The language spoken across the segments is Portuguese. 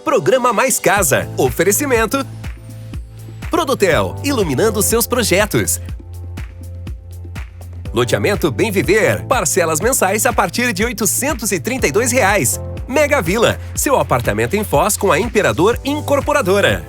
Programa Mais Casa. Oferecimento Produtel, iluminando seus projetos. Loteamento Bem Viver. Parcelas mensais a partir de R$ 832. Mega Vila. Seu apartamento em Foz com a Imperador Incorporadora.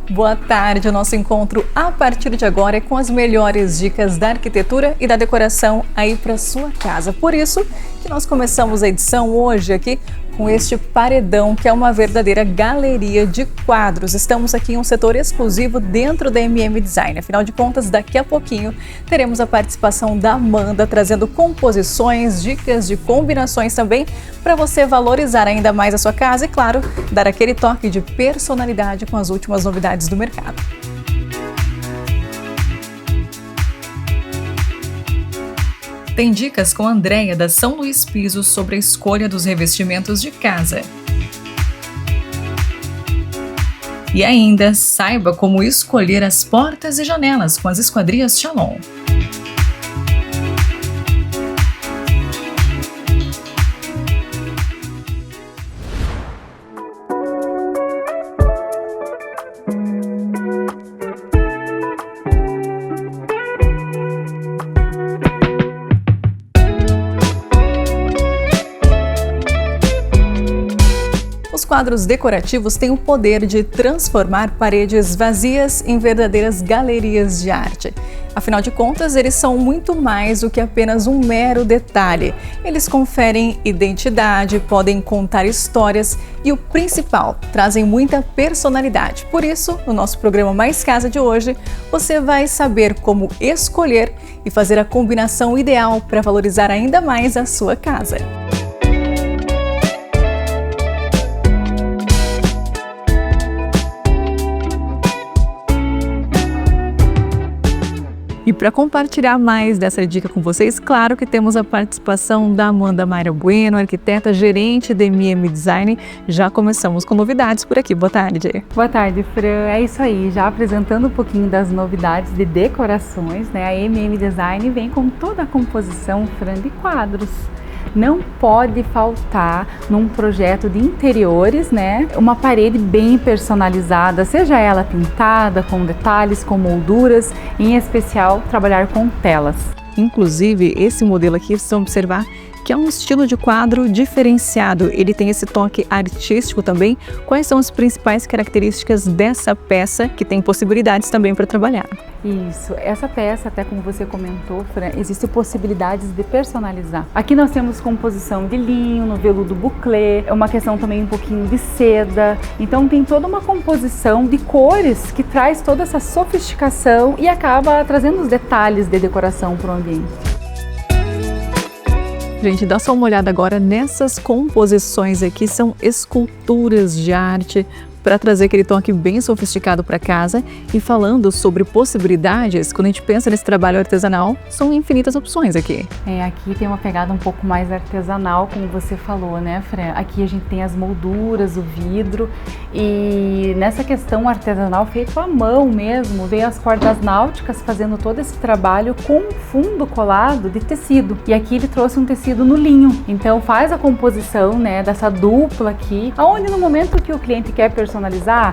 Boa tarde, o nosso encontro a partir de agora é com as melhores dicas da arquitetura e da decoração aí para sua casa. Por isso que nós começamos a edição hoje aqui com este paredão, que é uma verdadeira galeria de quadros. Estamos aqui em um setor exclusivo dentro da MM Design. Afinal de contas, daqui a pouquinho teremos a participação da Amanda, trazendo composições, dicas de combinações também, para você valorizar ainda mais a sua casa e, claro, dar aquele toque de personalidade com as últimas novidades do mercado. Tem dicas com a Andréia da São Luís Pisos sobre a escolha dos revestimentos de casa. E ainda, saiba como escolher as portas e janelas com as esquadrias Shalom. Os quadros decorativos têm o poder de transformar paredes vazias em verdadeiras galerias de arte. Afinal de contas, eles são muito mais do que apenas um mero detalhe. Eles conferem identidade, podem contar histórias e, o principal, trazem muita personalidade. Por isso, no nosso programa Mais Casa de hoje, você vai saber como escolher e fazer a combinação ideal para valorizar ainda mais a sua casa. E para compartilhar mais dessa dica com vocês, claro que temos a participação da Amanda Mayra Bueno, arquiteta gerente da MM Design. Já começamos com novidades por aqui. Boa tarde. Boa tarde, Fran. É isso aí, já apresentando um pouquinho das novidades de decorações, né? A MM Design vem com toda a composição, Fran, de quadros. Não pode faltar num projeto de interiores, né? Uma parede bem personalizada, seja ela pintada, com detalhes, com molduras, em especial trabalhar com telas. Inclusive, esse modelo aqui, vocês vão observar que é um estilo de quadro diferenciado. Ele tem esse toque artístico também. Quais são as principais características dessa peça, que tem possibilidades também para trabalhar? Isso, essa peça, até como você comentou, Fran, existem possibilidades de personalizar. Aqui nós temos composição de linho, no veludo bouclé, é uma questão também um pouquinho de seda. Então tem toda uma composição de cores que traz toda essa sofisticação e acaba trazendo os detalhes de decoração para o ambiente. Gente, dá só uma olhada agora nessas composições aqui, são esculturas de arte para trazer aquele toque bem sofisticado para casa. E falando sobre possibilidades, quando a gente pensa nesse trabalho artesanal, são infinitas opções aqui. Aqui tem uma pegada um pouco mais artesanal, como você falou, né, Fran? Aqui a gente tem as molduras, o vidro, e nessa questão artesanal feito à mão mesmo, veio as cordas náuticas fazendo todo esse trabalho com fundo colado de tecido. E aqui ele trouxe um tecido no linho, então faz a composição, né, dessa dupla aqui, aonde no momento que o cliente quer personalizar,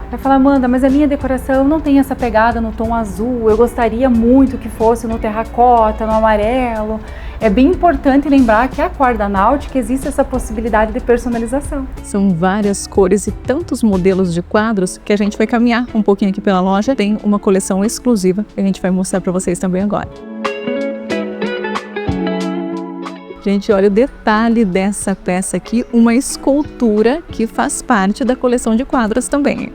vai falar: Amanda, mas a minha decoração não tem essa pegada no tom azul, eu gostaria muito que fosse no terracota, no amarelo. É bem importante lembrar que a corda náutica existe essa possibilidade de personalização. São várias cores e tantos modelos de quadros que a gente vai caminhar um pouquinho aqui pela loja. Tem uma coleção exclusiva que a gente vai mostrar para vocês também agora. Gente, olha o detalhe dessa peça aqui, uma escultura que faz parte da coleção de quadros também.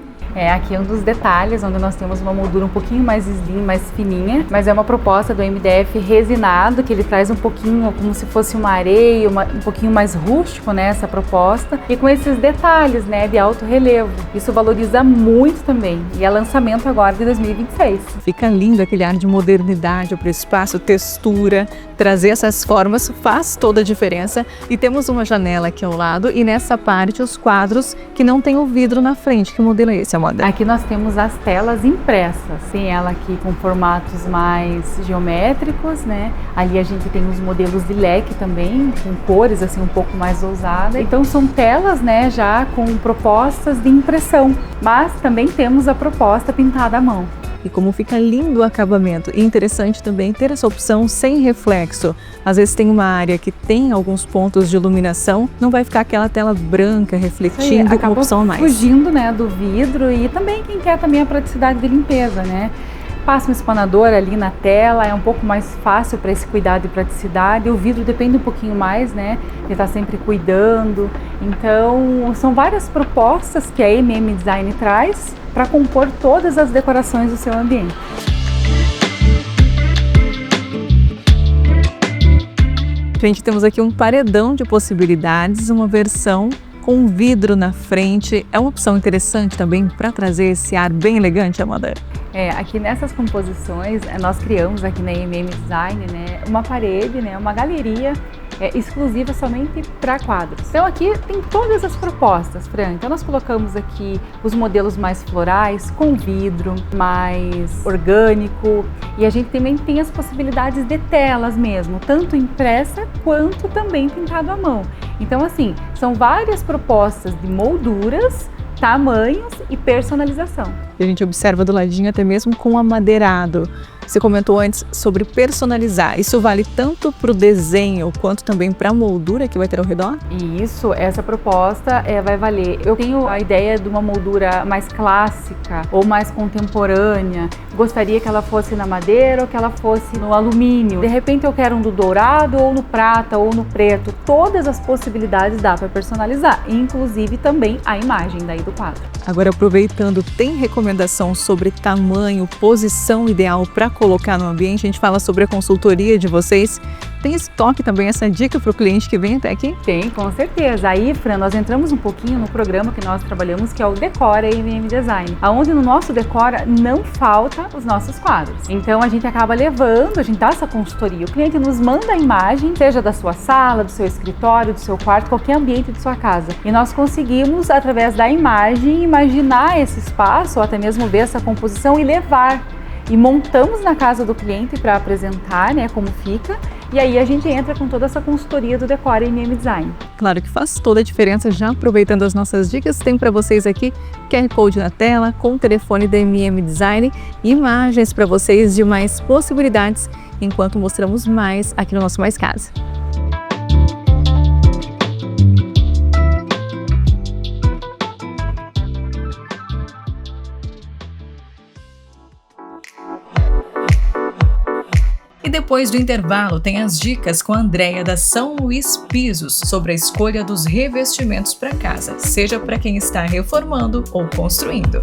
Aqui é um dos detalhes, onde nós temos uma moldura um pouquinho mais slim, mais fininha, mas é uma proposta do MDF resinado, que ele traz um pouquinho como se fosse uma areia, um pouquinho mais rústico, né, essa proposta, e com esses detalhes, né, de alto relevo. Isso valoriza muito também, e é lançamento agora de 2026. Fica lindo aquele ar de modernidade para o espaço, textura, trazer essas formas faz toda a diferença. E temos uma janela aqui ao lado e nessa parte os quadros que não tem o vidro na frente. Que modelo é esse, Amanda? Aqui nós temos as telas impressas, tem ela aqui com formatos mais geométricos, né? Ali a gente tem os modelos de leque também, com cores assim um pouco mais ousadas. Então são telas, né, já com propostas de impressão, mas também temos a proposta pintada à mão. E como fica lindo o acabamento. E interessante também ter essa opção sem reflexo. Às vezes tem uma área que tem alguns pontos de iluminação, não vai ficar aquela tela branca refletindo, uma opção a mais. Fugindo, né, do vidro, e também quem quer também a praticidade de limpeza, né? Passa um espanador ali na tela, é um pouco mais fácil para esse cuidado e praticidade. O vidro depende um pouquinho mais, né? Ele está sempre cuidando. Então, são várias propostas que a Design traz para compor todas as decorações do seu ambiente. Gente, temos aqui um paredão de possibilidades, uma versão com vidro na frente. É uma opção interessante também para trazer esse ar bem elegante, Amanda. Aqui nessas composições, nós criamos aqui na Design, né, uma parede, né, uma galeria exclusiva somente para quadros. Então aqui tem todas as propostas, Fran. Então nós colocamos aqui os modelos mais florais, com vidro, mais orgânico, e a gente também tem as possibilidades de telas mesmo, tanto impressa quanto também pintado à mão. Então assim, são várias propostas de molduras, tamanhos e personalização. E a gente observa do ladinho até mesmo com amadeirado. Você comentou antes sobre personalizar. Isso vale tanto para o desenho quanto também para a moldura que vai ter ao redor? Isso, essa proposta vai valer. Eu tenho a ideia de uma moldura mais clássica ou mais contemporânea. Gostaria que ela fosse na madeira ou que ela fosse no alumínio. De repente eu quero um do dourado ou no prata ou no preto. Todas as possibilidades dá para personalizar, inclusive também a imagem daí do quadro. Agora, aproveitando, tem recomendação sobre tamanho, posição ideal para colocar no ambiente? A gente fala sobre a consultoria de vocês. Tem estoque também, essa dica para o cliente que vem até aqui? Tem, com certeza. Aí, Fran, nós entramos um pouquinho no programa que nós trabalhamos, que é o Decora Design, onde no nosso Decora não falta os nossos quadros. Então, a gente acaba levando, a gente dá essa consultoria. O cliente nos manda a imagem, seja da sua sala, do seu escritório, do seu quarto, qualquer ambiente de sua casa. E nós conseguimos, através da imagem, imaginar esse espaço, ou até mesmo ver essa composição e levar. E montamos na casa do cliente para apresentar, né, como fica, e aí a gente entra com toda essa consultoria do Decora Design. Claro que faz toda a diferença. Já aproveitando as nossas dicas, tem para vocês aqui QR Code na tela, com o telefone da Design, imagens para vocês de mais possibilidades, enquanto mostramos mais aqui no nosso Mais Casa. E depois do intervalo tem as dicas com a Andréia da São Luís Pisos sobre a escolha dos revestimentos para casa, seja para quem está reformando ou construindo.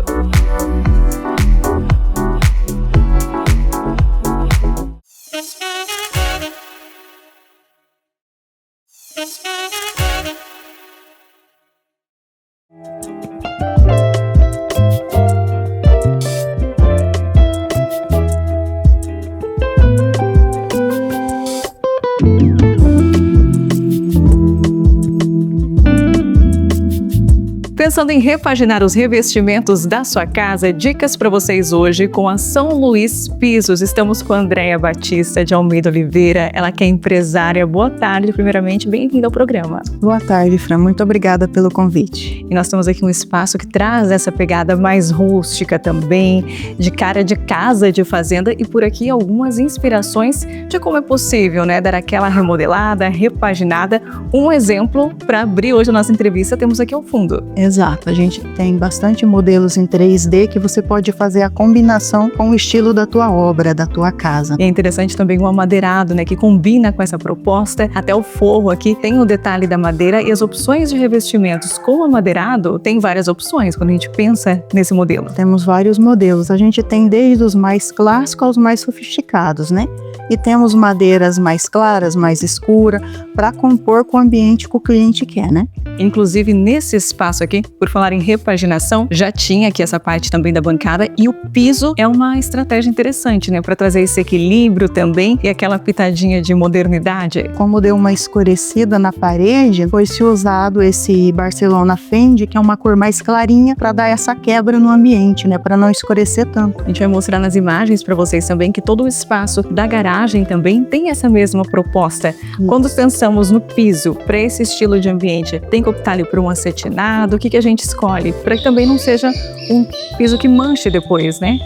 Pensando em repaginar os revestimentos da sua casa, dicas para vocês hoje com a São Luís Pisos. Estamos com a Andréia Batista de Almeida Oliveira, ela que é empresária. Boa tarde, primeiramente, bem-vinda ao programa. Boa tarde, Fran, muito obrigada pelo convite. E nós temos aqui um espaço que traz essa pegada mais rústica também, de cara de casa, de fazenda, e por aqui algumas inspirações de como é possível, né, dar aquela remodelada, repaginada. Um exemplo para abrir hoje a nossa entrevista, temos aqui ao fundo. Exato, a gente tem bastante modelos em 3D que você pode fazer a combinação com o estilo da tua obra, da tua casa. E é interessante também o amadeirado, né, que combina com essa proposta. Até o forro aqui tem o detalhe da madeira, e as opções de revestimentos com amadeirado tem várias opções quando a gente pensa nesse modelo. Temos vários modelos, a gente tem desde os mais clássicos aos mais sofisticados, né? e temos madeiras mais claras, mais escuras, para compor com o ambiente que o cliente quer, né? Inclusive, nesse espaço aqui, por falar em repaginação, já tinha aqui essa parte também da bancada e o piso é uma estratégia interessante, né? Para trazer esse equilíbrio também e aquela pitadinha de modernidade. Como deu uma escurecida na parede, foi-se usado esse Barcelona Fendi, que é uma cor mais clarinha, para dar essa quebra no ambiente, né? Para não escurecer tanto. A gente vai mostrar nas imagens para vocês também que todo o espaço da garagem também tem essa mesma proposta. Isso. Quando pensamos no piso, para esse estilo de ambiente, tem que optar ali por um acetinado? O que a gente escolhe? Para que também não seja um piso que manche depois, né?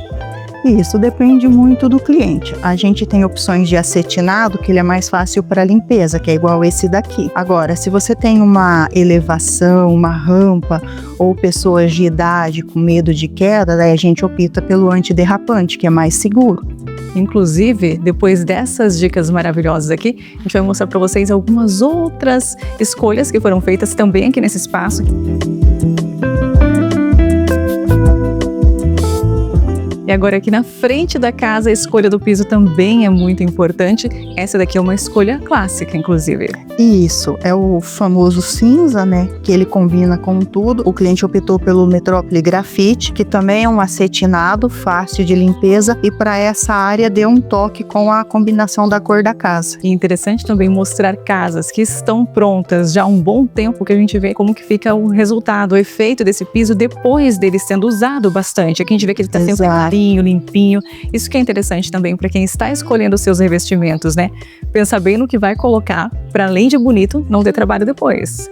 Isso depende muito do cliente. A gente tem opções de acetinado, que ele é mais fácil para limpeza, que é igual esse daqui. Agora, se você tem uma elevação, uma rampa, ou pessoas de idade com medo de queda, daí a gente opta pelo antiderrapante, que é mais seguro. Inclusive, depois dessas dicas maravilhosas aqui, a gente vai mostrar para vocês algumas outras escolhas que foram feitas também aqui nesse espaço. E agora aqui na frente da casa, a escolha do piso também é muito importante. Essa daqui é uma escolha clássica, inclusive. Isso, é o famoso cinza, né? Que ele combina com tudo. O cliente optou pelo Metrópole Grafite, que também é um acetinado, fácil de limpeza. E para essa área deu um toque com a combinação da cor da casa. E interessante também mostrar casas que estão prontas já há um bom tempo, que a gente vê como que fica o resultado, o efeito desse piso depois dele sendo usado bastante. Aqui a gente vê que ele está sempre clarinho, limpinho. Isso que é interessante também para quem está escolhendo os seus revestimentos, né? Pensar bem no que vai colocar, para além de bonito, não ter trabalho depois.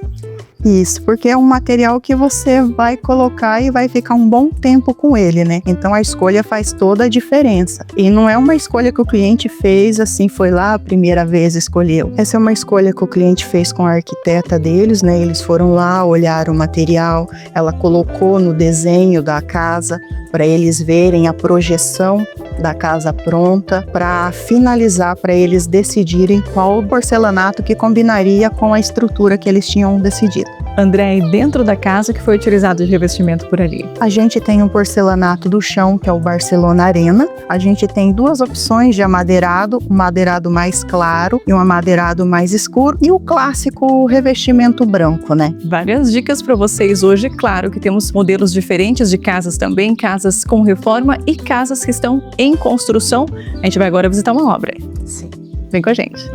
Isso, porque é um material que você vai colocar e vai ficar um bom tempo com ele, né? Então a escolha faz toda a diferença. E não é uma escolha que o cliente fez assim, foi lá a primeira vez escolheu. Essa é uma escolha que o cliente fez com a arquiteta deles, né? Eles foram lá, olharam o material, ela colocou no desenho da casa para eles verem a projeção da casa pronta, para finalizar, para eles decidirem qual porcelanato que combinaria com a estrutura que eles tinham decidido. André, e dentro da casa que foi utilizado de revestimento por ali? A gente tem um porcelanato do chão, que é o Barcelona Arena. A gente tem duas opções de amadeirado, um madeirado mais claro e um amadeirado mais escuro, e o clássico revestimento branco, né? Várias dicas para vocês hoje. Claro que temos modelos diferentes de casas também, casas com reforma e casas que estão em construção. A gente vai agora visitar uma obra. Sim. Vem com a gente.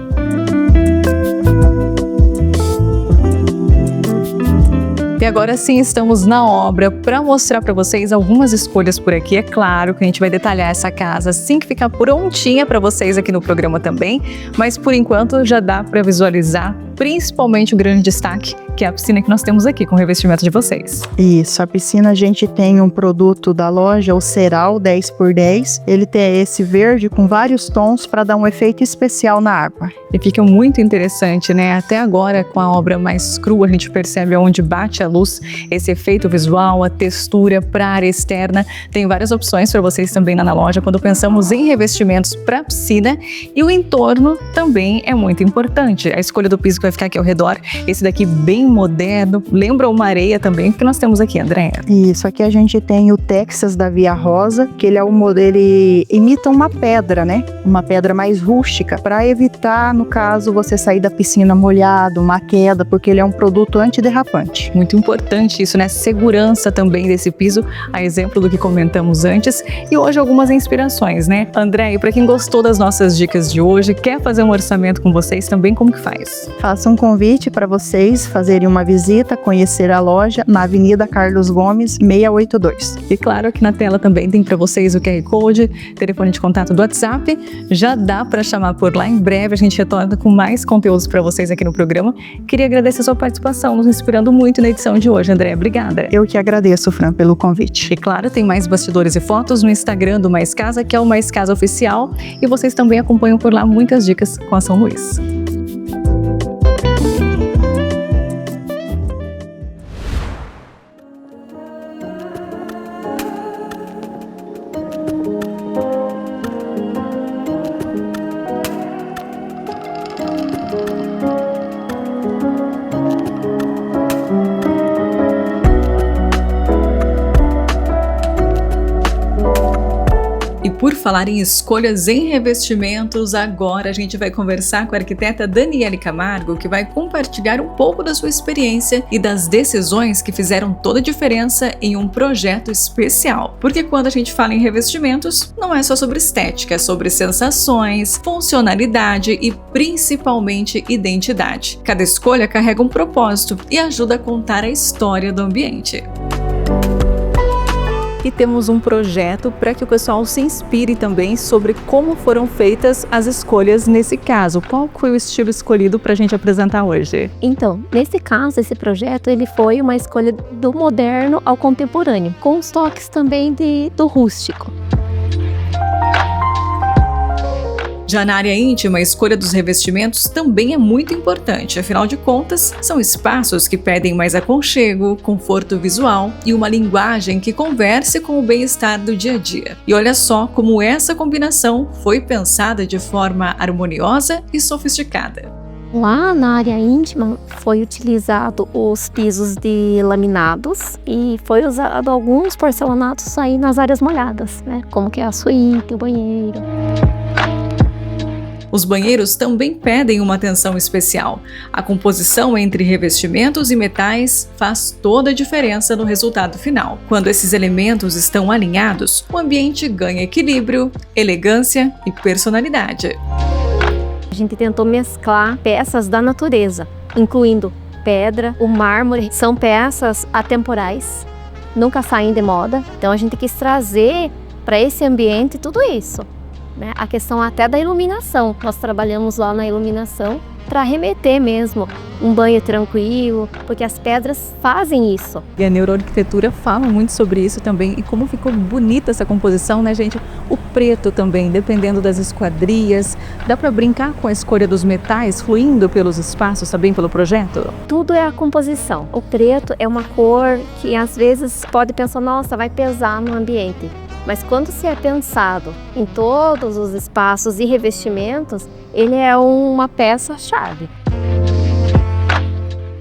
E agora sim estamos na obra para mostrar para vocês algumas escolhas por aqui. É claro que a gente vai detalhar essa casa assim que ficar prontinha para vocês aqui no programa também, mas por enquanto já dá para visualizar principalmente o grande destaque, que é a piscina que nós temos aqui com o revestimento de vocês. Isso, a piscina a gente tem um produto da loja, o Ceral 10x10. Ele tem esse verde com vários tons para dar um efeito especial na água. E fica muito interessante, né? Até agora, com a obra mais crua, a gente percebe onde bate a luz, esse efeito visual, a textura para a área externa. Tem várias opções para vocês também lá na loja quando pensamos em revestimentos para a piscina. E o entorno também é muito importante. A escolha do piso que vai ficar aqui ao redor, esse daqui bem moderno, lembra uma areia também que nós temos aqui, Andréia. Isso, aqui a gente tem o Texas da Via Rosa, que ele é um modelo, ele imita uma pedra, né? Uma pedra mais rústica, para evitar, no caso, você sair da piscina molhado, uma queda, porque ele é um produto antiderrapante. Muito importante isso, né? Segurança também desse piso, a exemplo do que comentamos antes. E hoje algumas inspirações, né? Andréia, para quem gostou das nossas dicas de hoje, quer fazer um orçamento com vocês também, como que faz? Faço um convite para vocês fazerem uma visita, conhecer a loja na Avenida Carlos Gomes, 682. E claro, aqui na tela também tem para vocês o QR Code, telefone de contato do WhatsApp. Já dá para chamar por lá. Em breve a gente retorna com mais conteúdos para vocês aqui no programa. Queria agradecer a sua participação, nos inspirando muito na edição de hoje, Andréia. Obrigada. Eu que agradeço, Fran, pelo convite. E claro, tem mais bastidores e fotos no Instagram do Mais Casa, que é o Mais Casa Oficial. E vocês também acompanham por lá muitas dicas com a São Luís. E por falar em escolhas em revestimentos, agora a gente vai conversar com a arquiteta Daniele Camargo, que vai compartilhar um pouco da sua experiência e das decisões que fizeram toda a diferença em um projeto especial. Porque quando a gente fala em revestimentos, não é só sobre estética, é sobre sensações, funcionalidade e principalmente identidade. Cada escolha carrega um propósito e ajuda a contar a história do ambiente. E temos um projeto para que o pessoal se inspire também sobre como foram feitas as escolhas nesse caso. Qual foi o estilo escolhido para a gente apresentar hoje? Então, nesse caso, esse projeto ele foi uma escolha do moderno ao contemporâneo, com os toques também do rústico. Já na área íntima, a escolha dos revestimentos também é muito importante, afinal de contas, são espaços que pedem mais aconchego, conforto visual e uma linguagem que converse com o bem-estar do dia a dia. E olha só como essa combinação foi pensada de forma harmoniosa e sofisticada. Lá na área íntima foi utilizado os pisos de laminados e foi usado alguns porcelanatos aí nas áreas molhadas, né? Como que é a suíte, o banheiro. Os banheiros também pedem uma atenção especial. A composição entre revestimentos e metais faz toda a diferença no resultado final. Quando esses elementos estão alinhados, o ambiente ganha equilíbrio, elegância e personalidade. A gente tentou mesclar peças da natureza, incluindo pedra, o mármore. São peças atemporais, nunca saem de moda. Então a gente quis trazer para esse ambiente tudo isso. A questão até da iluminação, nós trabalhamos lá na iluminação para remeter mesmo um banho tranquilo, porque as pedras fazem isso. E a neuroarquitetura fala muito sobre isso também e como ficou bonita essa composição, né, gente? O preto também, dependendo das esquadrias, dá para brincar com a escolha dos metais fluindo pelos espaços, também pelo projeto? Tudo é a composição. O preto é uma cor que às vezes pode pensar, nossa, vai pesar no ambiente. Mas quando se é pensado em todos os espaços e revestimentos, ele é uma peça-chave.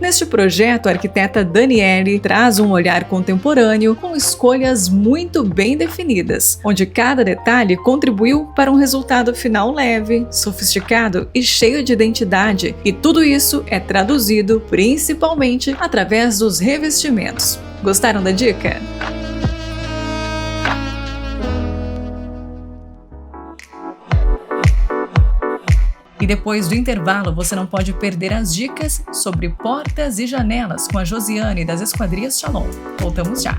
Neste projeto, a arquiteta Daniele traz um olhar contemporâneo com escolhas muito bem definidas, onde cada detalhe contribuiu para um resultado final leve, sofisticado e cheio de identidade. E tudo isso é traduzido principalmente através dos revestimentos. Gostaram da dica? E depois do intervalo, você não pode perder as dicas sobre portas e janelas com a Josiane das Esquadrias Shalom. Voltamos já!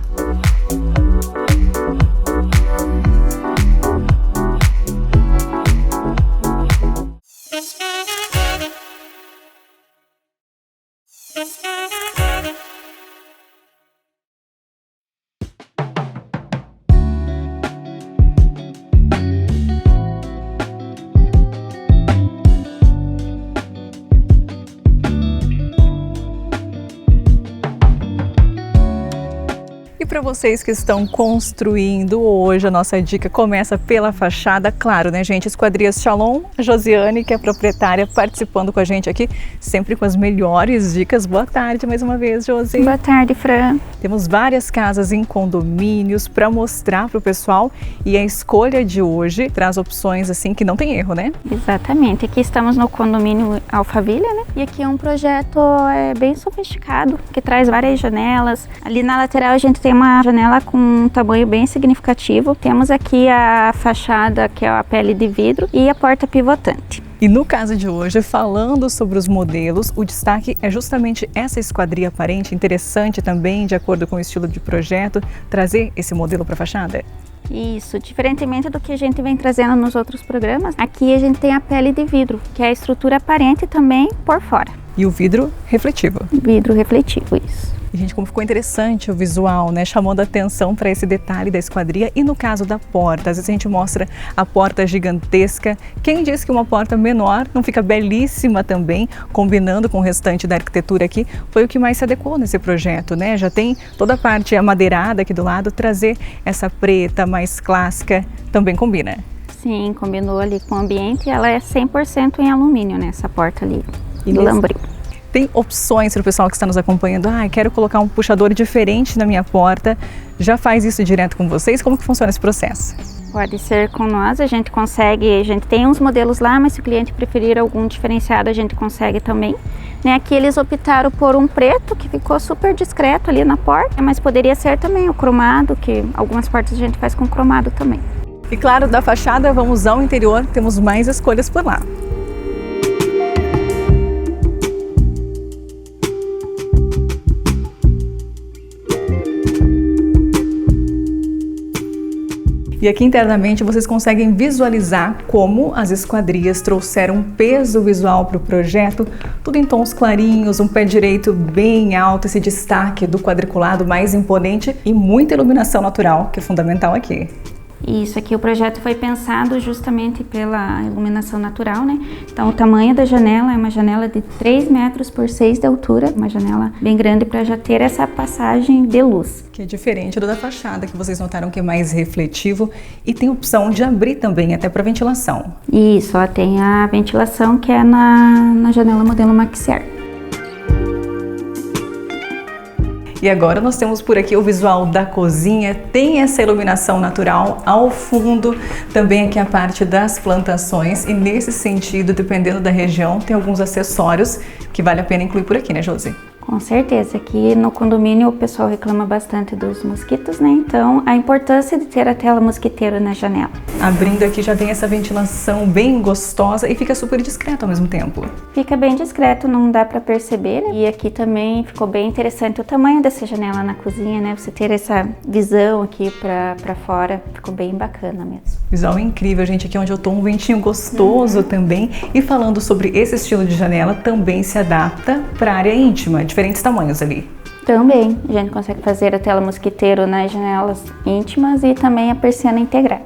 Para vocês que estão construindo hoje, a nossa dica começa pela fachada, claro, né, gente? Esquadrias Shalom, a Josiane, que é proprietária, participando com a gente aqui, sempre com as melhores dicas. Boa tarde mais uma vez, Josi. Boa tarde, Fran. Temos várias casas em condomínios para mostrar para o pessoal e a escolha de hoje traz opções assim que não tem erro, né? Exatamente. Aqui estamos no condomínio Alphaville, né? E aqui é um projeto bem sofisticado, que traz várias janelas. Ali na lateral a gente tem uma janela com um tamanho bem significativo. Temos aqui a fachada, que é a pele de vidro, e a porta pivotante. E no caso de hoje, falando sobre os modelos, o destaque é justamente essa esquadria aparente, interessante também, de acordo com o estilo de projeto, trazer esse modelo para a fachada? Isso, diferentemente do que a gente vem trazendo nos outros programas, aqui a gente tem a pele de vidro, que é a estrutura aparente também por fora. E o vidro refletivo. Vidro refletivo, isso. E, gente, como ficou interessante o visual, né? Chamando a atenção para esse detalhe da esquadria. E no caso da porta, às vezes a gente mostra a porta gigantesca. Quem disse que uma porta menor não fica belíssima também, combinando com o restante da arquitetura aqui, foi o que mais se adequou nesse projeto, né? Já tem toda a parte amadeirada aqui do lado, trazer essa preta mais clássica também combina. Sim, combinou ali com o ambiente e ela é 100% em alumínio, né? Essa porta ali, do lambril. Tem opções para o pessoal que está nos acompanhando. Quero colocar um puxador diferente na minha porta. Já faz isso direto com vocês? Como que funciona esse processo? Pode ser com nós, a gente tem uns modelos lá, mas se o cliente preferir algum diferenciado, a gente consegue também. Né, aqui eles optaram por um preto, que ficou super discreto ali na porta, mas poderia ser também o cromado, que algumas portas a gente faz com cromado também. E claro, da fachada, vamos ao interior, temos mais escolhas por lá. E aqui internamente vocês conseguem visualizar como as esquadrias trouxeram peso visual para o projeto, tudo em tons clarinhos, um pé direito bem alto, esse destaque do quadriculado mais imponente e muita iluminação natural, que é fundamental aqui. Isso, aqui o projeto foi pensado justamente pela iluminação natural, né? Então o tamanho da janela é uma janela de 3 metros por 6 de altura, uma janela bem grande para já ter essa passagem de luz. Que é diferente do da fachada, que vocês notaram que é mais refletivo e tem opção de abrir também até para ventilação. Isso, ó, tem a ventilação que é na janela modelo Maxiar. E agora nós temos por aqui o visual da cozinha, tem essa iluminação natural ao fundo, também aqui a parte das plantações e nesse sentido, dependendo da região, tem alguns acessórios que vale a pena incluir por aqui, né, Josi? Com certeza, aqui no condomínio o pessoal reclama bastante dos mosquitos, né? Então a importância de ter a tela mosquiteira na janela. Abrindo aqui já vem essa ventilação bem gostosa e fica super discreto ao mesmo tempo. Fica bem discreto, não dá para perceber, né? E aqui também ficou bem interessante o tamanho dessa janela na cozinha, né? Você ter essa visão aqui para fora, ficou bem bacana mesmo. Visual incrível, gente, aqui onde eu tô um ventinho gostoso também. E falando sobre esse estilo de janela, também se adapta para a área íntima, diferentes tamanhos ali. Também, a gente consegue fazer a tela mosquiteiro nas janelas íntimas e também a persiana integrada.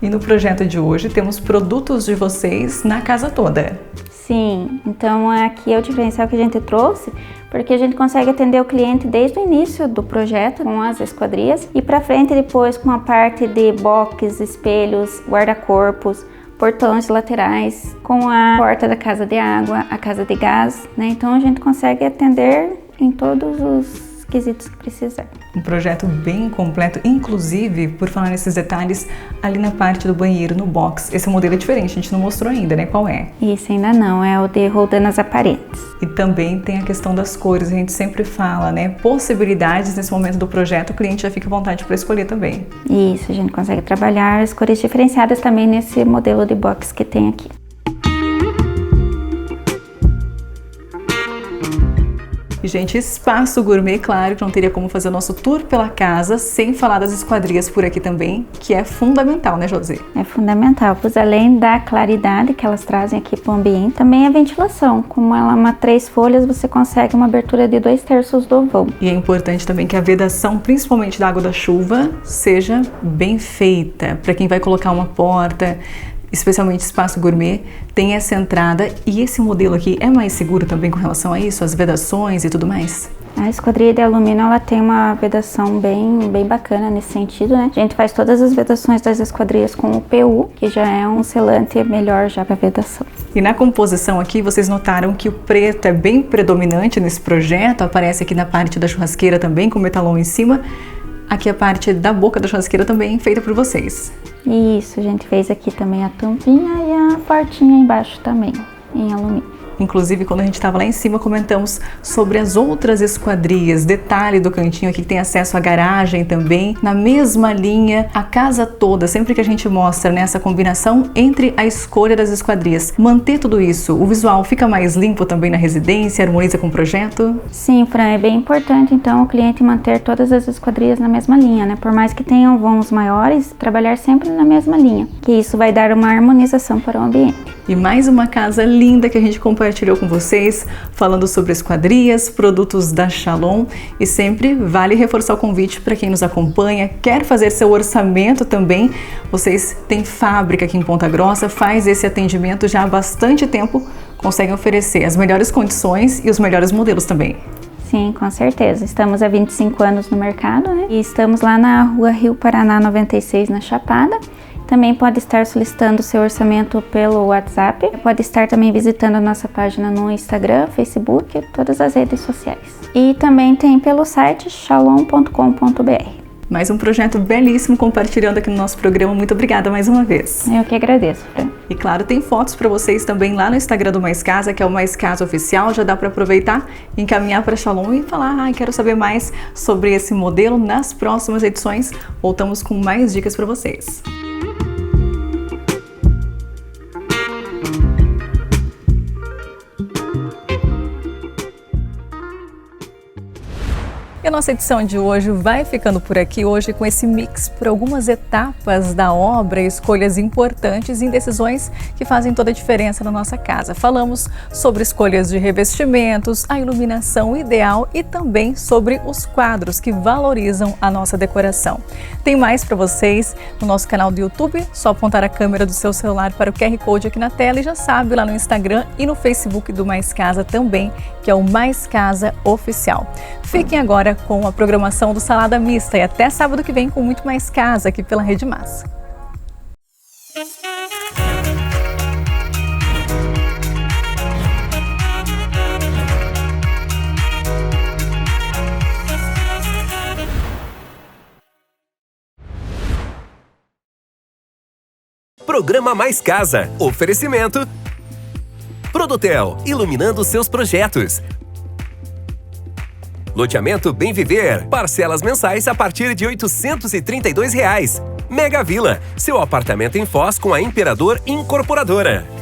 E no projeto de hoje temos produtos de vocês na casa toda. Sim, então aqui é o diferencial que a gente trouxe, porque a gente consegue atender o cliente desde o início do projeto com as esquadrias e para frente depois com a parte de box, espelhos, guarda-corpos, portões laterais, com a porta da casa de água, a casa de gás, né? Então a gente consegue atender em todos os quesitos que precisar. Um projeto bem completo, inclusive, por falar nesses detalhes, ali na parte do banheiro, no box. Esse modelo é diferente, a gente não mostrou ainda, né? Qual é? Isso ainda não, é o de roldanas aparentes. E também tem a questão das cores, a gente sempre fala, né? Possibilidades nesse momento do projeto, o cliente já fica à vontade para escolher também. Isso, a gente consegue trabalhar as cores diferenciadas também nesse modelo de box que tem aqui. E, gente, espaço gourmet, claro que não teria como fazer o nosso tour pela casa sem falar das esquadrias por aqui também, que é fundamental, né, José? É fundamental, pois além da claridade que elas trazem aqui para o ambiente, também a ventilação. Como ela é uma 3 folhas, você consegue uma abertura de 2/3 do vão. E é importante também que a vedação, principalmente da água da chuva, seja bem feita. Para quem vai colocar uma porta, especialmente espaço gourmet, tem essa entrada e esse modelo aqui é mais seguro também com relação a isso, as vedações e tudo mais? A esquadria de alumínio, ela tem uma vedação bem bacana nesse sentido, né? A gente faz todas as vedações das esquadrias com o PU, que já é um selante melhor já para vedação. E na composição aqui, vocês notaram que o preto é bem predominante nesse projeto, aparece aqui na parte da churrasqueira também, com metalon em cima. Aqui a parte da boca da churrasqueira também feita por vocês. Isso, a gente fez aqui também a tampinha e a portinha embaixo também, em alumínio. Inclusive, quando a gente estava lá em cima, comentamos sobre as outras esquadrias. Detalhe do cantinho aqui que tem acesso à garagem também. Na mesma linha, a casa toda, sempre que a gente mostra nessa combinação entre a escolha das esquadrias. Manter tudo isso, o visual fica mais limpo também na residência, harmoniza com o projeto? Sim, Fran, é bem importante então o cliente manter todas as esquadrias na mesma linha, né? Por mais que tenham vãos maiores, trabalhar sempre na mesma linha, que isso vai dar uma harmonização para o ambiente. E mais uma casa linda que a gente compartilhou com vocês, falando sobre esquadrias, produtos da Shalom, e sempre vale reforçar o convite para quem nos acompanha, quer fazer seu orçamento também. Vocês têm fábrica aqui em Ponta Grossa, faz esse atendimento já há bastante tempo, conseguem oferecer as melhores condições e os melhores modelos também. Sim, com certeza. Estamos há 25 anos no mercado, né? E estamos lá na Rua Rio Paraná 96, na Chapada. Também pode estar solicitando seu orçamento pelo WhatsApp. Pode estar também visitando a nossa página no Instagram, Facebook, todas as redes sociais. E também tem pelo site shalom.com.br. Mais um projeto belíssimo compartilhando aqui no nosso programa. Muito obrigada mais uma vez. Eu que agradeço, Fran. E claro, tem fotos para vocês também lá no Instagram do Mais Casa, que é o Mais Casa Oficial. Já dá para aproveitar, encaminhar para Shalom e falar, quero saber mais sobre esse modelo nas próximas edições. Voltamos com mais dicas para vocês. E a nossa edição de hoje vai ficando por aqui hoje com esse mix por algumas etapas da obra, escolhas importantes e decisões que fazem toda a diferença na nossa casa. Falamos sobre escolhas de revestimentos, a iluminação ideal e também sobre os quadros que valorizam a nossa decoração. Tem mais para vocês no nosso canal do YouTube, só apontar a câmera do seu celular para o QR Code aqui na tela e já sabe lá no Instagram e no Facebook do Mais Casa também, que é o Mais Casa Oficial. Fiquem agora com a programação do Salada Mista e até sábado que vem com muito mais casa aqui pela Rede Massa. Programa Mais Casa. Oferecimento Produtel, iluminando seus projetos. Loteamento Bem Viver. Parcelas mensais a partir de R$ 832. Mega Vila. Seu apartamento em Foz com a Imperador Incorporadora.